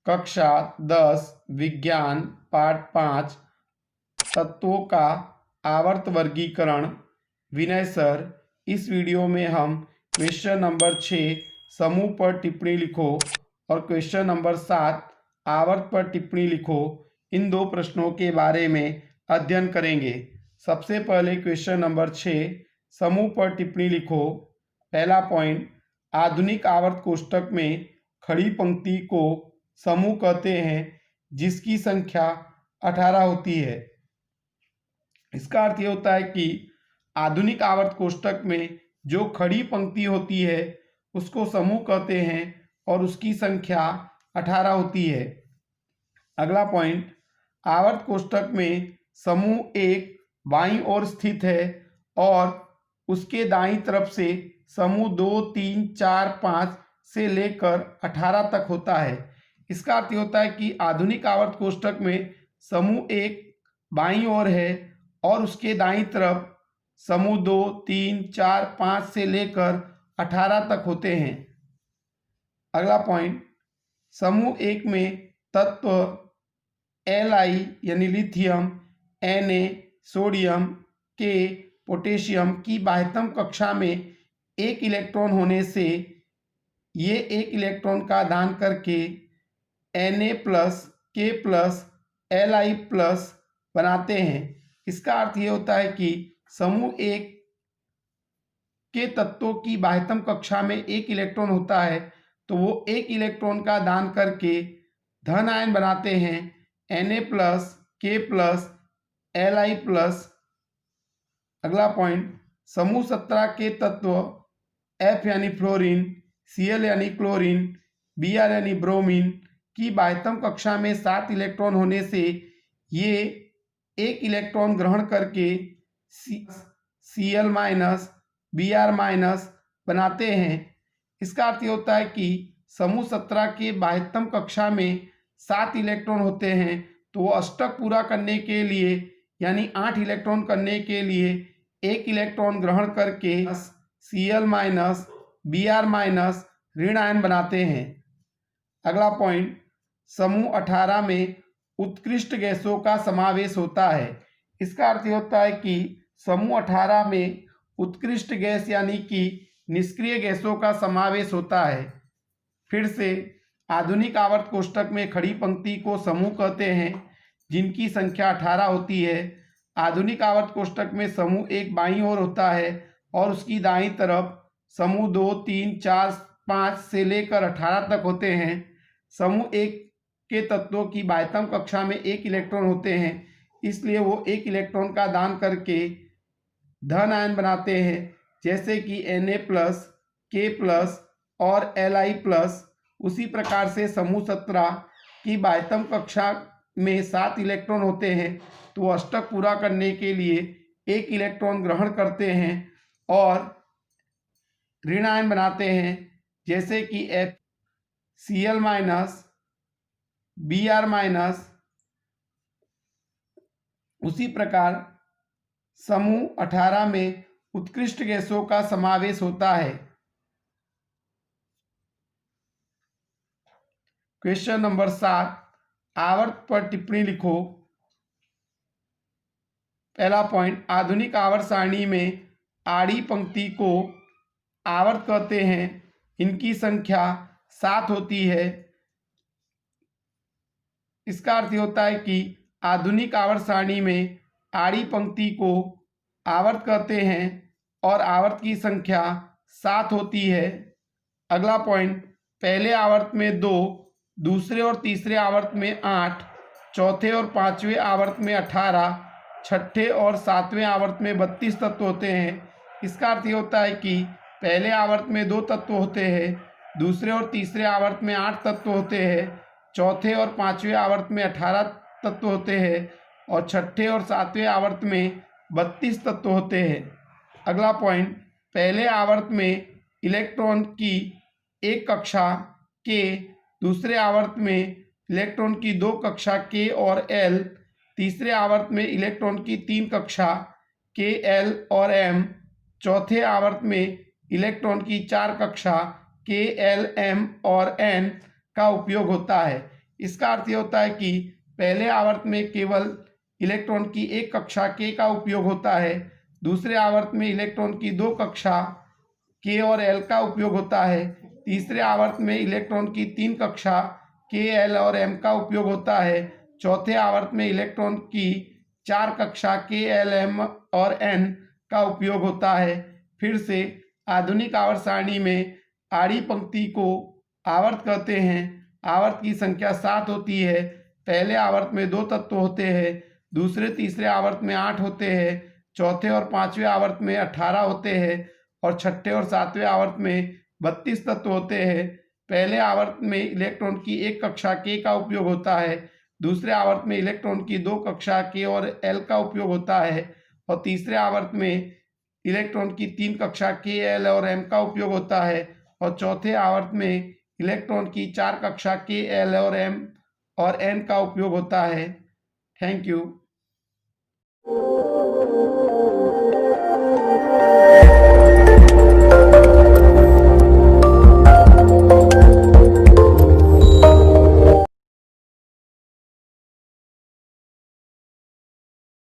कक्षा 10 विज्ञान पाठ 5 तत्वों का आवर्त वर्गीकरण। विनय सर, इस वीडियो में हम क्वेश्चन नंबर 6 समूह पर टिप्पणी लिखो और क्वेश्चन नंबर 7 आवर्त पर टिप्पणी लिखो, इन दो प्रश्नों के बारे में अध्ययन करेंगे। सबसे पहले क्वेश्चन नंबर 6 समूह पर टिप्पणी लिखो। पहला पॉइंट, आधुनिक आवर्त कोष्ठक में खड़ी पंक्ति को समूह कहते हैं जिसकी संख्या 18 होती है। इसका अर्थ ये होता है कि आधुनिक आवर्त कोष्ठक में जो खड़ी पंक्ति होती है उसको समूह कहते हैं और उसकी संख्या 18 होती है। अगला पॉइंट, आवर्त कोष्ठक में समूह 1 बाईं ओर स्थित है और उसके दाईं तरफ से समूह 2, 3, 4, 5 से लेकर 18 तक होता है। इसका अर्थ होता है कि आधुनिक आवर्त कोष्ठक में समूह 1 बाईं ओर है और उसके दाईं तरफ समूह 2, 3, 4, 5 से लेकर 18 तक होते हैं। अगला पॉइंट, समूह 1 में तत्व Li यानी lithium, Na sodium, K potassium की बाह्यतम कक्षा में एक इलेक्ट्रॉन होने से ये एक इलेक्ट्रॉन का दान करके Na+, K+, Li+ बनाते हैं। इसका अर्थ ये होता है कि समूह 1 के तत्वों की बाह्यतम कक्षा में एक इलेक्ट्रॉन होता है तो वो एक इलेक्ट्रॉन का दान करके धन आयन बनाते हैं Na+, K+, Li+। अगला पॉइंट, समूह 17 के तत्व F यानी फ्लोरीन, Cl यानी क्लोरीन, Br यानी ब्रोमीन की बाह्यतम कक्षा में 7 इलेक्ट्रॉन होने से ये एक इलेक्ट्रॉन ग्रहण करके Cl-, Br- बनाते हैं। इसका अर्थ ये होता है कि समूह 17 के बाह्यतम कक्षा में 7 इलेक्ट्रॉन होते हैं तो वो अष्टक पूरा करने के लिए यानी 8 इलेक्ट्रॉन करने के लिए एक इलेक्ट्रॉन ग्रहण करके Cl-, Br- ऋण आयन बनाते हैं। अगला पॉइंट, समूह 18 में उत्कृष्ट गैसों का समावेश होता है। इसका अर्थ होता है कि समूह 18 में उत्कृष्ट गैस यानी कि निष्क्रिय गैसों का समावेश होता है। फिर से आधुनिक आवर्त कोष्ठक में खड़ी पंक्ति को समूह कहते हैं जिनकी संख्या 18 होती है। आधुनिक आवर्त कोष्ठक में समूह 1 बाईं ओर होता है और उसकी दाईं तरफ समूह 2, 3, 4, 5 से लेकर 18 तक होते हैं। समूह 1 के तत्वों की बाह्यतम कक्षा में एक इलेक्ट्रॉन होते हैं, इसलिए वो एक इलेक्ट्रॉन का दान करके धन आयन बनाते हैं जैसे कि Na+, K+ और Li+। उसी प्रकार से समूह 17 की बाह्यतम कक्षा में 7 इलेक्ट्रॉन होते हैं तो अष्टक पूरा करने के लिए एक इलेक्ट्रॉन ग्रहण करते हैं और ऋण आयन बनाते हैं जैसे कि Cl-, Br-। उसी प्रकार समूह 18 में उत्कृष्ट गैसों का समावेश होता है। क्वेश्चन नंबर 7 आवर्त पर टिप्पणी लिखो। पहला पॉइंट, आधुनिक आवर्त सारणी में आड़ी पंक्ति को आवर्त कहते हैं, इनकी संख्या 7 होती है। इसका अर्थ होता है कि आधुनिक आवर्त सारणी में आड़ी पंक्ति को आवर्त कहते हैं और आवर्त की संख्या 7 होती है। अगला पॉइंट, पहले आवर्त में 2, दूसरे और तीसरे आवर्त में 8, चौथे और पांचवें आवर्त में 18, छठे और सातवें आवर्त में 32 तत्व होते हैं। इसका अर्थ ये होता है कि पहले आवर्त में 2 तत्व होते हैं, दूसरे और तीसरे आवर्त में 8 तत्व होते हैं, चौथे और पांचवें आवर्त में 18 तत्व होते हैं और छठे और सातवें आवर्त में 32 तत्व होते हैं। अगला पॉइंट, पहले आवर्त में इलेक्ट्रॉन की एक कक्षा K, दूसरे आवर्त में इलेक्ट्रॉन की 2 कक्षा K और L, तीसरे आवर्त में इलेक्ट्रॉन की 3 कक्षा K, L और M, चौथे आवर्त में इलेक्ट्रॉन की 4 कक्षा K, L, M और N का उपयोग होता है। इसका अर्थ ये होता है कि पहले आवर्त में केवल इलेक्ट्रॉन की एक कक्षा k का उपयोग होता है, दूसरे आवर्त में इलेक्ट्रॉन की दो कक्षा k और l का उपयोग होता है, तीसरे आवर्त में इलेक्ट्रॉन की तीन कक्षा k, l और m का उपयोग होता है, चौथे आवर्त में इलेक्ट्रॉन की चार कक्षा k, l, m और n का उपयोग होता है। फिर से आधुनिक आवर्त सारणी में आड़ी पंक्ति को आवर्त कहते हैं। आवर्त की संख्या 7 होती है। पहले आवर्त में 2 तत्व होते हैं, दूसरे तीसरे आवर्त में 8 होते हैं, चौथे और पांचवें आवर्त में 18 होते हैं और छठे और सातवें आवर्त में 32 तत्व होते हैं। पहले आवर्त में इलेक्ट्रॉन की एक कक्षा k का उपयोग होता है, दूसरे आवर्त में इलेक्ट्रॉन की दो कक्षा k और l का उपयोग होता है और तीसरे आवर्त में इलेक्ट्रॉन की तीन कक्षा k, l और m का उपयोग होता है और चौथे आवर्त में इलेक्ट्रॉन की चार कक्षा k, l और m और n का उपयोग होता है। Thank you.